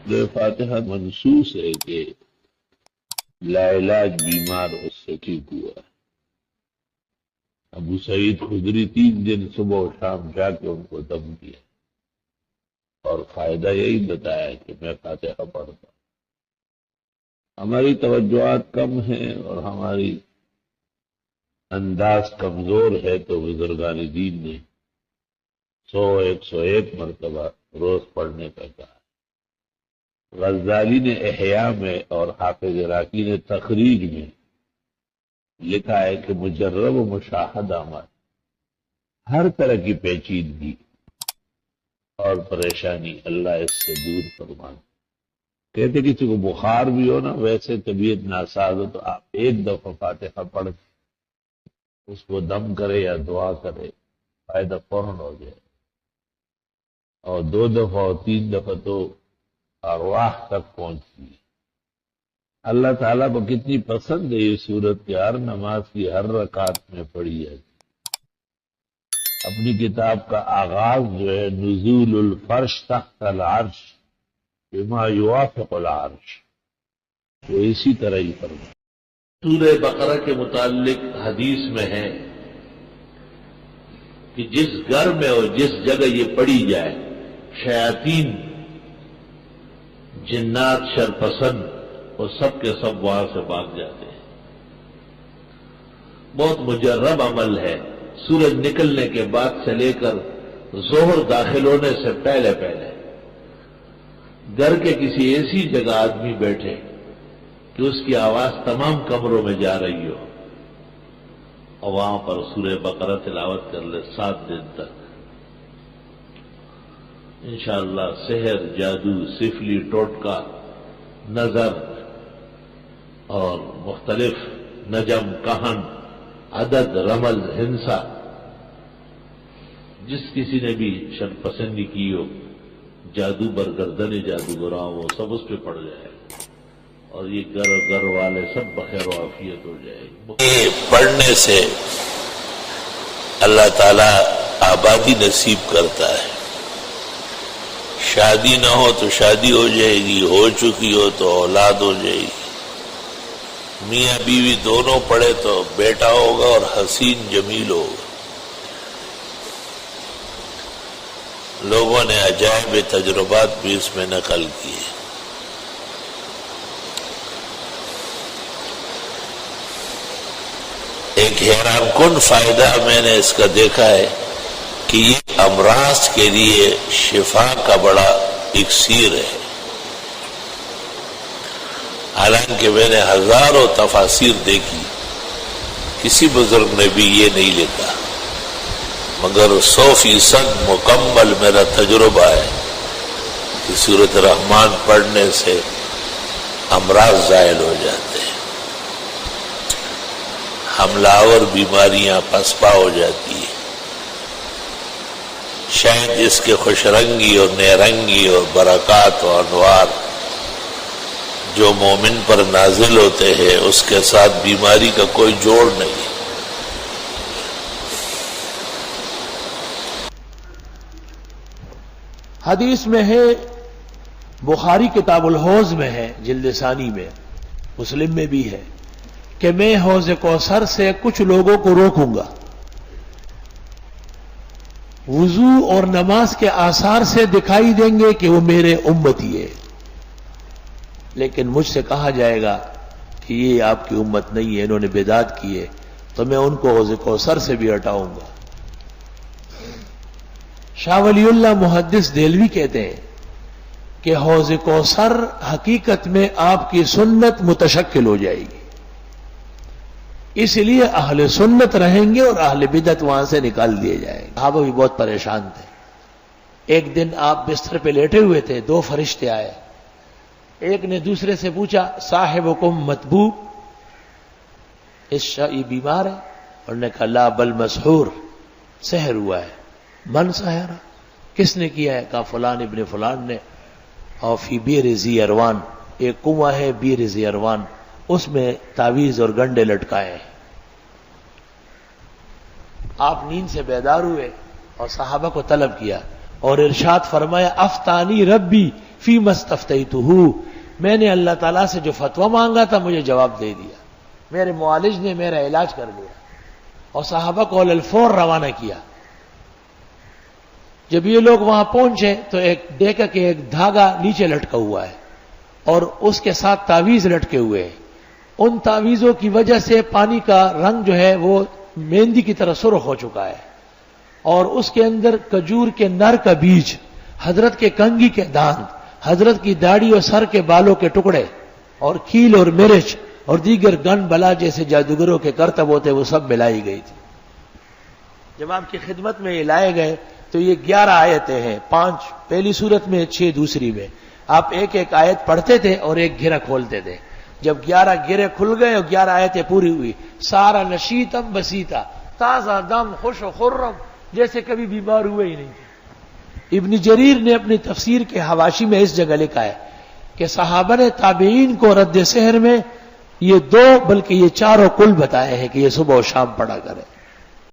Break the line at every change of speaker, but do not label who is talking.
جو فاتحہ منصوص ہے کہ لا علاج بیمار اس سے ٹھیک ہوا ہے۔ ابو سعید خدری 3 دن صبح و شام جا کے ان کو دم کیا اور فائدہ یہی بتایا کہ میں فاتحہ پڑھتا ہوں۔ ہماری توجہات کم ہیں اور ہماری انداز کمزور ہے تو بزرگان دین نے 101 مرتبہ روز پڑھنے کا کہا۔ غزالی نے احیاء میں اور حافظ عراقی نے تخریج میں لکھا ہے کہ مجرب و مشاہدہ میں ہر طرح کی پیچیدگی اور پریشانی اللہ اس سے دور فرمائے۔ کہتے کسی کو بخار بھی ہو نا، ویسے طبیعت ناساز ہو تو آپ ایک دفعہ فاتحہ پڑھ اس کو دم کرے یا دعا کرے، فائدہ فوراً ہو جائے، اور 2 دفعہ اور 3 دفعہ تو ارواح تک پہنچتی ہے۔ اللہ تعالیٰ کو کتنی پسند ہے یہ صورت کہ ہر نماز کی ہر رکعت میں پڑھی جاتی۔ اپنی کتاب کا آغاز جو ہے نزول الفرش تحت العرش بما یوافق العرش، وہ اسی طرح ہی فرمایا۔ سورہ بقرہ کے متعلق حدیث میں ہے کہ جس گھر میں اور جس جگہ یہ پڑھی جائے، شیاطین، جنات، شرپسند، وہ سب کے سب وہاں سے بھاگ جاتے ہیں۔ بہت مجرب عمل ہے۔ سورج نکلنے کے بعد سے لے کر ظہر داخل ہونے سے پہلے گھر کے کسی ایسی جگہ آدمی بیٹھے کہ اس کی آواز تمام کمروں میں جا رہی ہو اور وہاں پر سورہ بقرہ تلاوت کر لے 7 دن تک، انشاءاللہ سحر، جادو، سفلی، ٹوٹکا، نظر اور مختلف نجم، کہن، عدد، رمل، ہنسا، جس کسی نے بھی شرپسندی کی ہو، جادو برگردن جادوگراں وہ سب اس پہ پڑ جائے اور یہ گھر والے سب بخیر و عافیت ہو جائے گی۔ پڑھنے سے اللہ تعالیٰ آبادی نصیب کرتا ہے۔ شادی نہ ہو تو شادی ہو جائے گی، ہو چکی ہو تو اولاد ہو جائے گی، میاں بیوی دونوں پڑھے تو بیٹا ہوگا اور حسین جمیل ہوگا۔ لوگوں نے عجائب تجربات بھی اس میں نقل کیے۔ ایک حیران کن فائدہ میں نے اس کا دیکھا ہے کہ یہ امراض کے لیے شفا کا بڑا اکسیر ہے۔ حالانکہ میں نے ہزاروں تفاسیر دیکھی، کسی بزرگ نے بھی یہ نہیں لکھا، مگر 100% مکمل میرا تجربہ ہے کہ سورۃ رحمان پڑھنے سے امراض زائل ہو جاتے ہیں، حملہ آور بیماریاں پسپا ہو جاتی ہیں۔ شاید اس کے خوش رنگی اور نیرنگی اور برکات و انوار جو مومن پر نازل ہوتے ہیں اس کے ساتھ بیماری کا کوئی جوڑ نہیں۔
حدیث میں ہے، بخاری کتاب الحوض میں ہے، جلد ثانی میں، مسلم میں بھی ہے کہ میں حوض کوثر سے کچھ لوگوں کو روکوں گا، وضو اور نماز کے آثار سے دکھائی دیں گے کہ وہ میرے امتی ہے، لیکن مجھ سے کہا جائے گا کہ یہ آپ کی امت نہیں ہے، انہوں نے بدعت کی ہے، تو میں ان کو حوض کوثر سے بھی ہٹاؤں گا۔ شاہ ولی اللہ محدث دہلوی کہتے ہیں کہ حوض کوثر حقیقت میں آپ کی سنت متشکل ہو جائے گی، اس لیے اہل سنت رہیں گے اور اہل بدعت وہاں سے نکال دیے جائیں گے۔ صحابہ بھی بہت پریشان تھے۔ ایک دن آپ بستر پہ لیٹے ہوئے تھے، 2 فرشتے آئے، ایک نے دوسرے سے پوچھا صاحبکم مطبوب، یہ بیمار ہے؟ اور نے کہا لا بل مسحور، سحر ہوا ہے۔ من سحرہ، کس نے کیا ہے؟ کہا فلان ابن فلان نے، اور فی بیر ذی اروان، ایک کنواں ہے بیر ذی اروان، اس میں تعویذ اور گنڈے لٹکائے ہیں۔ آپ نیند سے بیدار ہوئے اور صحابہ کو طلب کیا، اور ارشاد فرمایا افتانی ربی فی مستفتیتہ، میں نے اللہ تعالیٰ سے جو فتویٰ مانگا تھا مجھے جواب دے دیا، میرے معالج نے میرا علاج کر دیا، اور صحابہ کو علی الفور روانہ کیا۔ جب یہ لوگ وہاں پہنچے تو ایک ڈیکا کے ایک دھاگا نیچے لٹکا ہوا ہے اور اس کے ساتھ تعویذ لٹکے ہوئے ہیں۔ ان تعویذوں کی وجہ سے پانی کا رنگ جو ہے وہ مہندی کی طرح سرخ ہو چکا ہے، اور اس کے اندر کھجور کے نر کا بیج، حضرت کے کنگھی کے دانت، حضرت کی داڑھی اور سر کے بالوں کے ٹکڑے، اور کھیل اور مرچ اور دیگر گن بلا جیسے جادوگروں کے کرتب ہوتے وہ سب ملائی گئی تھی۔ جب آپ کی خدمت میں یہ لائے گئے تو یہ 11 آیتیں ہیں، 5 پہلی صورت میں، 6 دوسری میں۔ آپ ایک ایک آیت پڑھتے تھے اور ایک گھیرا کھولتے تھے۔ جب 11 گھیرے کھل گئے اور 11 آیتیں پوری ہوئی، سارا نشیتم بسیتا، تازہ دم، خوش و خرم، جیسے کبھی بیمار ہوئے ہی نہیں تھے۔ ابن جریر نے اپنی تفسیر کے حواشی میں اس جگہ لکھا ہے کہ صحابہ نے تابعین کو رد سحر میں یہ 2 بلکہ یہ 4 کل بتائے ہیں کہ یہ صبح و شام پڑھا کرے۔